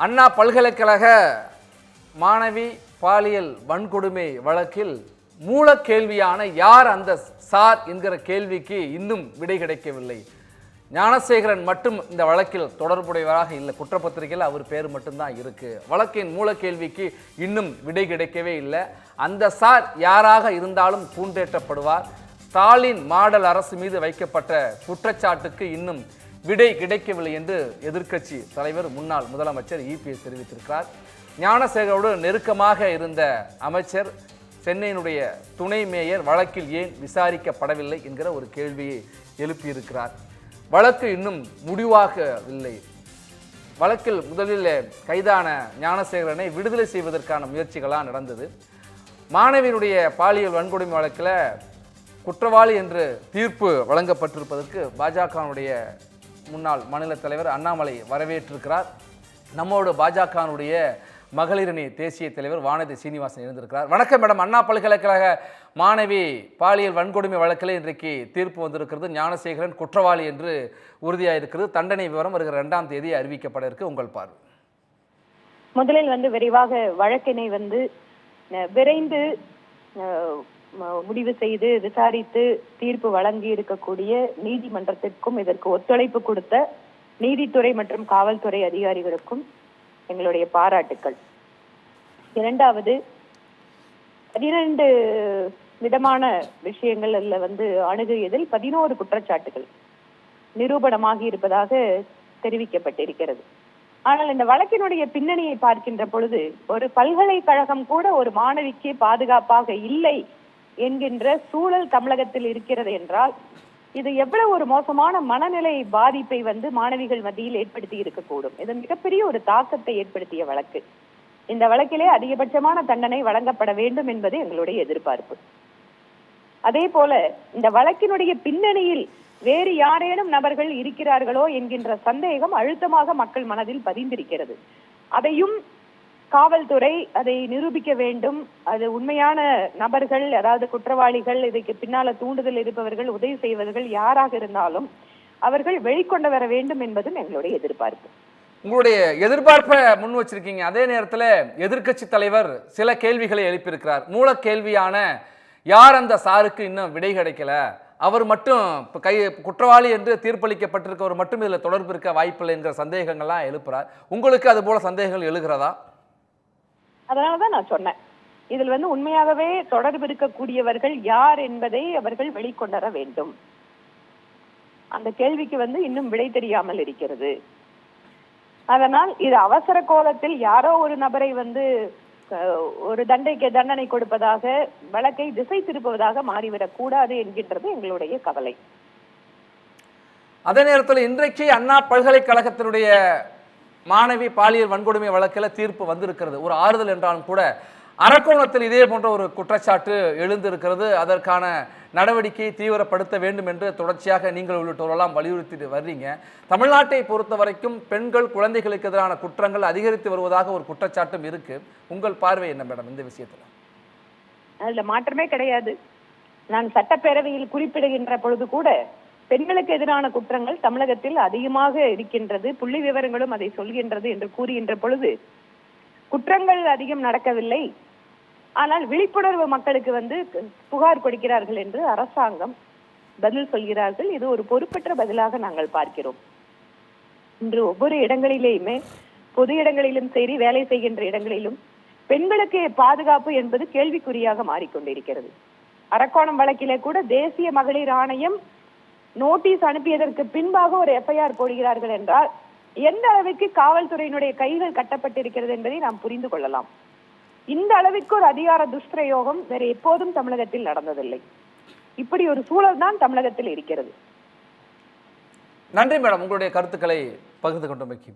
அண்ணா பல்கலைக்கழக மாணவி பாலியல் வன்கொடுமை வழக்கில் மூல கேள்வியான யார் அந்த சார் என்கிற கேள்விக்கு இன்னும் விடை கிடைக்கவில்லை. ஞானசேகரன் மட்டும் இந்த வழக்கில் தொடர்புடையவராக இல்லை. குற்றப்பத்திரிகையில் அவர் பேர் மட்டும்தான் இருக்கு. வழக்கின் மூல கேள்விக்கு இன்னும் விடை கிடைக்கவே இல்லை. அந்த சார் யாராக இருந்தாலும் பூண்டேற்றப்படுவார். ஸ்டாலின் மாடல் அரசு மீது வைக்கப்பட்ட குற்றச்சாட்டுக்கு இன்னும் விடை கிடைக்கவில்லை என்று எதிர்க்கட்சி தலைவர் முன்னாள் முதலமைச்சர் இபிஎஸ் தெரிவித்திருக்கிறார். ஞானசேகரோடு நெருக்கமாக இருந்த அமைச்சர் சென்னையினுடைய துணை மேயர் வழக்கில் ஏன் விசாரிக்கப்படவில்லை என்கிற ஒரு கேள்வியை எழுப்பியிருக்கிறார். வழக்கு இன்னும் முடிவாகவில்லை. வழக்கில் முதலில் கைதான ஞானசேகரனை விடுதலை செய்வதற்கான முயற்சிகளாக நடந்தது. மாணவியினுடைய பாலியல் வன்கொடுமை வழக்கில் குற்றவாளி என்று தீர்ப்பு வழங்கப்பட்டிருப்பதற்கு பாஜகவுடைய முன்னாள் மாநில தலைவர் அண்ணாமலை வரவேற்றிருக்கிறார். நம்மோடு பாஜகவுடைய மகளிரணி தேசிய தலைவர் வானதி சீனிவாசன் இருந்திருக்கிறார். வணக்கம் மேடம். அண்ணா பல்கலைக்கழக மாணவி பாலியல் வன்கொடுமை வழக்கில் இன்றைக்கு தீர்ப்பு வந்திருக்கிறது. ஞானசேகரன் குற்றவாளி என்று உறுதியாயிருக்கிறது. தண்டனை விவரம் வருகிற 2ஆம் தேதி அறிவிக்கப்பட இருக்கு. உங்கள் பார்வை. முதலில் விரைவாக வழக்கினை விரைந்து முடிவு செய்து விசாரித்து தீர்ப்பு வழங்கி இருக்கக்கூடிய நீதிமன்றத்திற்கும் இதற்கு ஒத்துழைப்பு கொடுத்த நீதித்துறை மற்றும் காவல்துறை அதிகாரிகளுக்கும் எங்களுடைய பாராட்டுக்கள். இரண்டாவது, 12 விதமான விஷயங்கள் அணுகியதில் 11 குற்றச்சாட்டுகள் நிரூபணமாகி இருப்பதாக தெரிவிக்கப்பட்டிருக்கிறது. ஆனால் இந்த வழக்கினுடைய பின்னணியை பார்க்கின்ற பொழுது ஒரு பல்கலைக்கழகம் கூட ஒரு மாணவிக்கு பாதுகாப்பாக இல்லை என்கின்ற சூழல் தமிழகத்தில் இருக்கிறது என்றால் இது எவ்வளவு ஒரு மோசமான மனநிலை பாதிப்பை மாணவிகள் மத்தியில் ஏற்படுத்தி இருக்கக்கூடும். இது மிகப்பெரிய ஒரு தாக்கத்தை ஏற்படுத்திய வழக்கு. இந்த வழக்கிலே அதிகபட்சமான தண்டனை வழங்கப்பட வேண்டும் என்பது எங்களுடைய எதிர்பார்ப்பு. அதே போல இந்த வழக்கினுடைய பின்னணியில் வேறு யாரேனும் நபர்கள் இருக்கிறார்களோ என்கின்ற சந்தேகம் அழுத்தமாக மக்கள் மனதில் பதிந்திருக்கிறது. அதையும் காவல்துறை அதை நிரூபிக்க வேண்டும். அது உண்மையான நபர்கள், அதாவது குற்றவாளிகள், இதுக்கு பின்னால தூண்டுதல் இருப்பவர்கள், உதவி செய்வர்கள் யாராக இருந்தாலும் அவர்கள் வெளிக்கொண்டு வர வேண்டும் என்பதும் எங்களுடைய எதிர்பார்ப்பு. உங்களுடைய எதிர்பார்ப்பை முன் வச்சிருக்கீங்க. அதே நேரத்தில் எதிர்க்கட்சி தலைவர் சில கேள்விகளை எழுப்பியிருக்கிறார். மூல கேள்வியான யார் அந்த சாருக்கு இன்னும் விடை கிடைக்கல, அவர் மட்டும் குற்றவாளி என்று தீர்ப்பளிக்கப்பட்டிருக்கவர் மட்டும் இதில் தொடர்பு இருக்க வாய்ப்பில்லை என்கிற சந்தேகங்கள்லாம் எழுப்புறார். உங்களுக்கு அது போல சந்தேகங்கள் எழுகிறதா? அதனாலதான் நான் சொன்னேன், இதில் உண்மையாகவே தொடர்பு இருக்கக்கூடியவர்கள் யார் என்பதை அவர்கள் வெளிக்கொணர வேண்டும். அந்த கேள்விக்கு இன்னும் விடை தெரியாமல் இருக்கிறது. அதனால் இது அவசர கோலத்தில் யாரோ ஒரு நபரை ஒரு தண்டனை கொடுப்பதாக, வழக்கை திசை திருப்புவதாக மாறிவிடக் கூடாது என்கின்றது எங்களுடைய கவலை. அதே நேரத்தில் இன்றைக்கு அண்ணா பல்கலைக்கழகத்தினுடைய மாணவி பாலியல் வன்கொடுமை வழக்கில் தீர்ப்பு வந்திருக்கிறது. ஒரு ஆறுதல் என்றாலும் கூட அரக்கோணத்தில் இதே போன்ற ஒரு குற்றச்சாட்டு எழுந்திருக்கிறது. அதற்கான நடவடிக்கையை தீவிரப்படுத்த வேண்டும் என்று தொடர்ச்சியாக நீங்கள் உள்ளிட்டோரெல்லாம் வலியுறுத்திட்டு வர்றீங்க. தமிழ்நாட்டை பொறுத்த வரைக்கும் பெண்கள், குழந்தைகளுக்கு எதிரான குற்றங்கள் அதிகரித்து வருவதாக ஒரு குற்றச்சாட்டும் இருக்கு. உங்கள் பார்வை என்ன மேடம் இந்த விஷயத்துல? அதுல மாற்றமே கிடையாது. நான் சட்டப்பேரவையில் குறிப்பிடுகின்ற பொழுது கூட பெண்களுக்கு எதிரான குற்றங்கள் தமிழகத்தில் அதிகமாக இருக்கின்றது, புள்ளி விவரங்களும் அதை சொல்கின்றது என்று கூறுகின்ற பொழுது குற்றங்கள் அதிகம் நடக்கவில்லை, ஆனால் விழிப்புணர்வு மக்களுக்கு புகார் கொடுக்கிறார்கள் என்று அரசாங்கம் பதில் சொல்கிறார்கள். இது ஒரு பொறுப்பற்ற பதிலாக நாங்கள் பார்க்கிறோம். இன்று ஒவ்வொரு இடங்களிலேயுமே, பொது இடங்களிலும் சரி, வேலை செய்கின்ற இடங்களிலும் பெண்களுக்கு பாதுகாப்பு என்பது கேள்விக்குறியாக மாறிக்கொண்டிருக்கிறது. அரக்கோணம் வழக்கிலே கூட தேசிய மகளிர் ஆணையம் நோட்டீஸ் அனுப்பியதற்கு பின்பாக ஒரு எஃப்ஐஆர் போடுகிறார்கள் என்றால் எந்த அளவுக்கு காவல்துறையினுடைய கைகள் கட்டப்பட்டிருக்கிறது என்பதை நாம் புரிந்து கொள்ளலாம். இந்த அளவிற்கு ஒரு அதிகார துஷ்பிரயோகம் வேற எப்போதும் தமிழகத்தில் நடந்ததில்லை. இப்படி ஒரு சூழல் தான் தமிழகத்தில் இருக்கிறது. நன்றி மேடம், உங்களுடைய கருத்துக்களை பகிர்ந்து கொண்டமைக்கு.